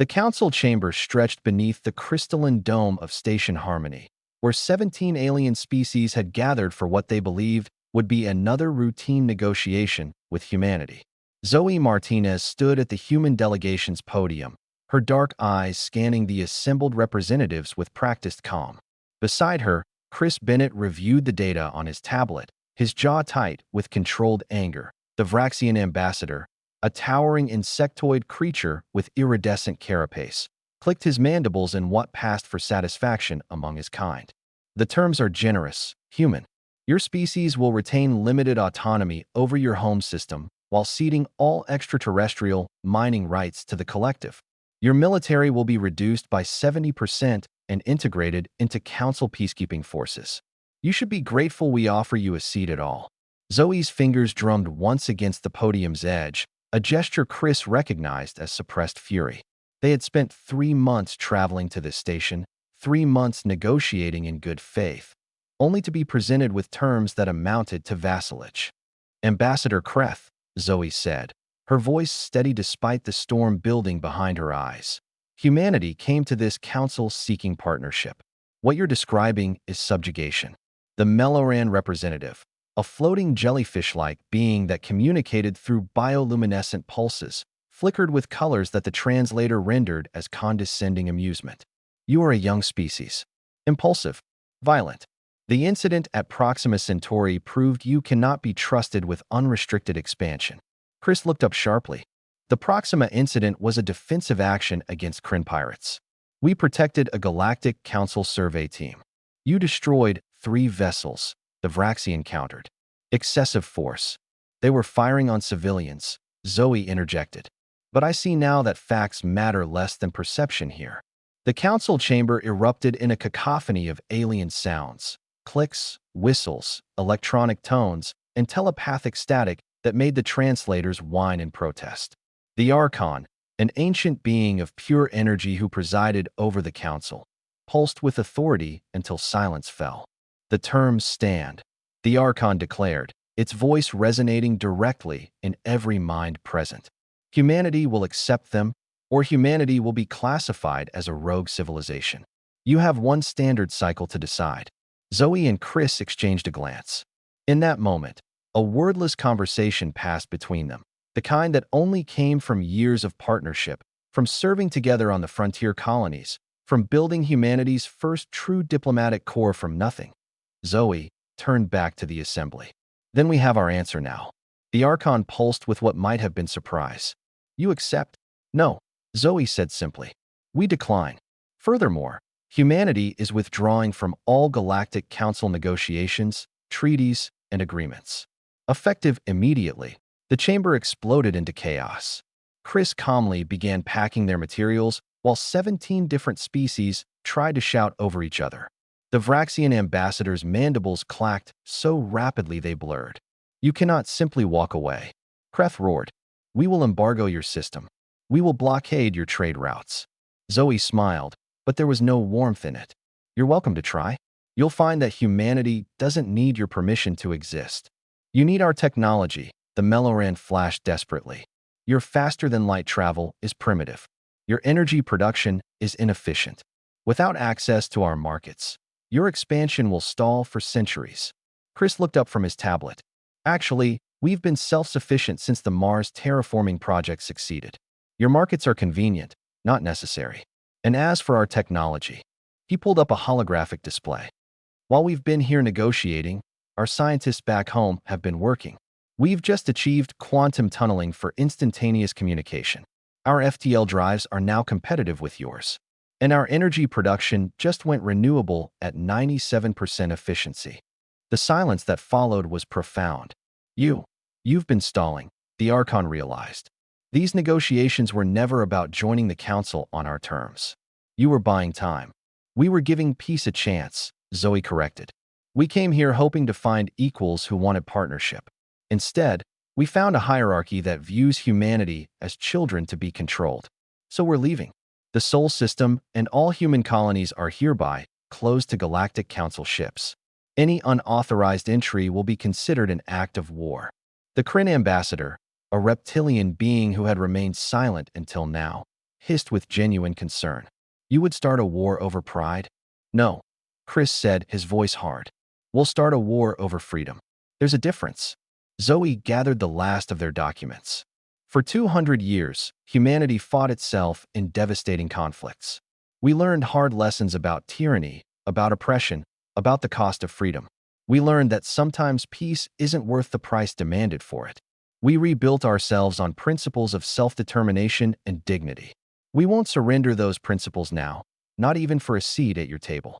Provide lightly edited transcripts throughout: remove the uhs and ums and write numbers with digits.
The council chamber stretched beneath the crystalline dome of Station Harmony, where 17 alien species had gathered for what they believed would be another routine negotiation with humanity. Zoe Martinez stood at the human delegation's podium, her dark eyes scanning the assembled representatives with practiced calm. Beside her, Chris Bennett reviewed the data on his tablet, his jaw tight with controlled anger. The Vraxian ambassador, a towering insectoid creature with iridescent carapace, clicked his mandibles in what passed for satisfaction among his kind. The terms are generous, human. Your species will retain limited autonomy over your home system while ceding all extraterrestrial mining rights to the collective. Your military will be reduced by 70% and integrated into Council peacekeeping forces. You should be grateful we offer you a seat at all. Zoe's fingers drummed once against the podium's edge, a gesture Chris recognized as suppressed fury. They had spent 3 months traveling to this station, 3 months negotiating in good faith, only to be presented with terms that amounted to vassalage. Ambassador Kreth, Zoe said, her voice steady despite the storm building behind her eyes. Humanity came to this council seeking partnership. What you're describing is subjugation. The Meloran representative, a floating jellyfish-like being that communicated through bioluminescent pulses, flickered with colors that the translator rendered as condescending amusement. You are a young species. Impulsive. Violent. The incident at Proxima Centauri proved you cannot be trusted with unrestricted expansion. Chris looked up sharply. The Proxima incident was a defensive action against Kryn pirates. We protected a Galactic Council survey team. You destroyed 3 vessels, the Vraxian countered. Excessive force. They were firing on civilians, Zoe interjected. But I see now that facts matter less than perception here. The council chamber erupted in a cacophony of alien sounds, clicks, whistles, electronic tones, and telepathic static that made the translators whine in protest. The Archon, an ancient being of pure energy who presided over the council, pulsed with authority until silence fell. The terms stand, the Archon declared, its voice resonating directly in every mind present. Humanity will accept them, or humanity will be classified as a rogue civilization. You have one standard cycle to decide. Zoe and Chris exchanged a glance. In that moment, a wordless conversation passed between them, the kind that only came from years of partnership, from serving together on the frontier colonies, from building humanity's first true diplomatic corps from nothing. Zoe turned back to the assembly. Then we have our answer now. The Archon pulsed with what might have been surprise. You accept? No, Zoe said simply. We decline. Furthermore, humanity is withdrawing from all Galactic Council negotiations, treaties, and agreements. Effective immediately, the chamber exploded into chaos. Chris calmly began packing their materials while 17 different species tried to shout over each other. The Vraxian ambassador's mandibles clacked so rapidly they blurred. You cannot simply walk away. Kreth roared. We will embargo your system. We will blockade your trade routes. Zoe smiled, but there was no warmth in it. You're welcome to try. You'll find that humanity doesn't need your permission to exist. You need our technology, the Meloran flashed desperately. Your faster-than-light travel is primitive. Your energy production is inefficient. Without access to our markets, your expansion will stall for centuries. Chris looked up from his tablet. Actually, we've been self-sufficient since the Mars terraforming project succeeded. Your markets are convenient, not necessary. And as for our technology, he pulled up a holographic display. While we've been here negotiating, our scientists back home have been working. We've just achieved quantum tunneling for instantaneous communication. Our FTL drives are now competitive with yours. And our energy production just went renewable at 97% efficiency. The silence that followed was profound. You've been stalling, the Archon realized. These negotiations were never about joining the council on our terms. You were buying time. We were giving peace a chance, Zoe corrected. We came here hoping to find equals who wanted partnership. Instead, we found a hierarchy that views humanity as children to be controlled. So we're leaving. The Sol system and all human colonies are hereby closed to Galactic Council ships. Any unauthorized entry will be considered an act of war. The Kryn ambassador, a reptilian being who had remained silent until now, hissed with genuine concern. You would start a war over pride? No, Chris said, his voice hard. We'll start a war over freedom. There's a difference. Zoe gathered the last of their documents. For 200 years, humanity fought itself in devastating conflicts. We learned hard lessons about tyranny, about oppression, about the cost of freedom. We learned that sometimes peace isn't worth the price demanded for it. We rebuilt ourselves on principles of self-determination and dignity. We won't surrender those principles now, not even for a seat at your table.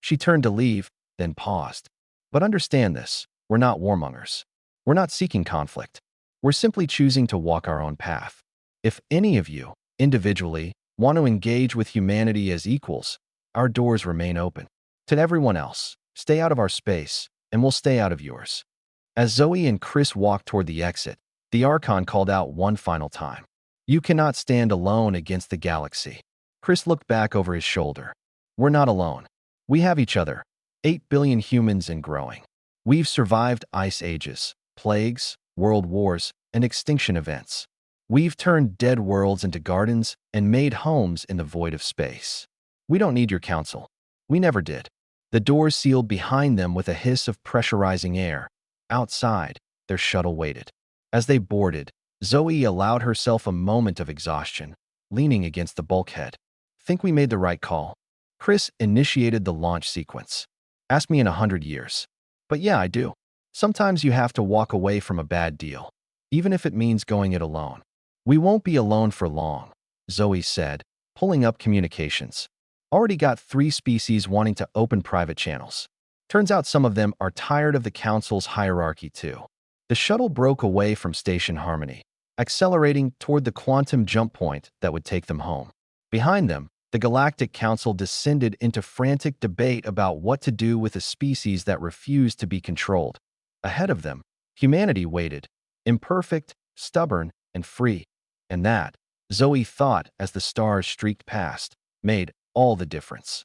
She turned to leave, then paused. But understand this, we're not warmongers. We're not seeking conflict. We're simply choosing to walk our own path. If any of you, individually, want to engage with humanity as equals, our doors remain open. To everyone else, stay out of our space, and we'll stay out of yours. As Zoe and Chris walked toward the exit, the Archon called out one final time. You cannot stand alone against the galaxy. Chris looked back over his shoulder. We're not alone. We have each other. 8 billion humans and growing. We've survived ice ages, plagues, world wars, and extinction events. We've turned dead worlds into gardens and made homes in the void of space. We don't need your counsel. We never did. The doors sealed behind them with a hiss of pressurizing air. Outside, their shuttle waited. As they boarded, Zoe allowed herself a moment of exhaustion, leaning against the bulkhead. Think we made the right call? Chris initiated the launch sequence. Ask me in 100 years. But yeah, I do. Sometimes you have to walk away from a bad deal, even if it means going it alone. We won't be alone for long, Zoe said, pulling up communications. Already got 3 species wanting to open private channels. Turns out some of them are tired of the Council's hierarchy too. The shuttle broke away from Station Harmony, accelerating toward the quantum jump point that would take them home. Behind them, the Galactic Council descended into frantic debate about what to do with a species that refused to be controlled. Ahead of them, humanity waited, imperfect, stubborn, and free. And that, Zoe thought as the stars streaked past, made all the difference.